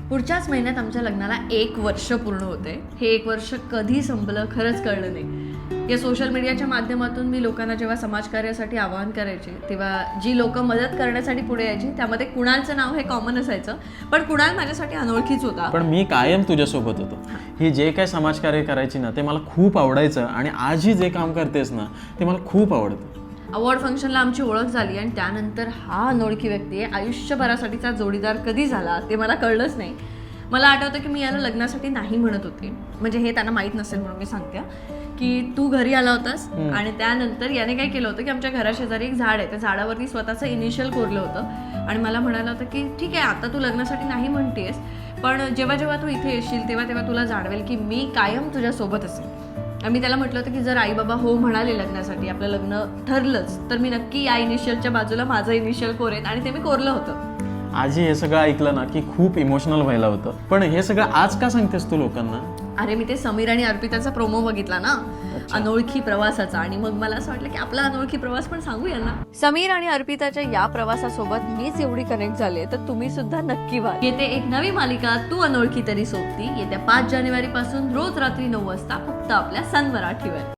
पुढच्याच महिन्यात आमच्या लग्नाला 1 वर्ष पूर्ण होते. हे 1 वर्ष कधी संपलं खरंच कळलं नाही. या सोशल मीडियाच्या माध्यमातून मी लोकांना जेव्हा समाजकार्यासाठी आवाहन करायचे तेव्हा जी लोक मदत करण्यासाठी पुढे यायची त्यामध्ये कुणालचं नाव हे कॉमन असायचं, पण कुणाल माझ्यासाठी अनोळखीच होता. पण मी कायम तुझ्यासोबत होतो. ही जे काय समाजकार्य करायची ना ते मला खूप आवडायचं आणि आजही जे काम करतेस ना ते मला खूप आवडतं. अवॉर्ड फंक्शनला आमची ओळख झाली आणि त्यानंतर हा अनोळखी व्यक्ती आयुष्यभरासाठीचा जोडीदार कधी झाला ते मला कळलंच नाही. मला आठवतं की मी याला लग्नासाठी नाही म्हणत होते, म्हणजे हे त्यांना माहीत नसेल म्हणून मी सांगते की तू घरी आला होतास आणि त्यानंतर याने काय केलं होतं की आमच्या घराशेजारी एक झाड आहे, त्या झाडावरती स्वतःचं इनिशियल कोरलं होतं आणि मला म्हणालं होतं की ठीक आहे आता तू लग्नासाठी नाही म्हणतेस, पण जेव्हा जेव्हा तू इथे येशील तेव्हा तेव्हा तुला जाणवेल की मी कायम तुझ्यासोबत असेल. आणि मी त्याला म्हटलं होतं की जर आई बाबा हो म्हणाले लग्नासाठी, आपलं लग्न ठरलंच, तर मी नक्की या इनिशियलच्या बाजूला माझं इनिशियल कोरेन आणि ते मी कोरलं होतं. आजही हे सगळं ऐकलं ना की खूप इमोशनल व्हायला होतं. पण हे सगळं आज का सांगतेस तू लोकांना? अरे मी ते समीर आणि अर्पिताचा प्रोमो बघितला ना, अनोळखी प्रवासाचा, आणि मग मला असं वाटलं की आपला अनोळखी प्रवास पण सांगूया ना. समीर आणि अर्पिताच्या या प्रवासासोबत मीच एवढी कनेक्ट झाले तर तुम्ही सुद्धा नक्की व्हा. येते एक नवी मालिका तू अनोळखी तरी सोबती, येत्या 5 जानेवारी पासून रोज रात्री 9 वाजता फक्त आपल्या सन मराठीवर.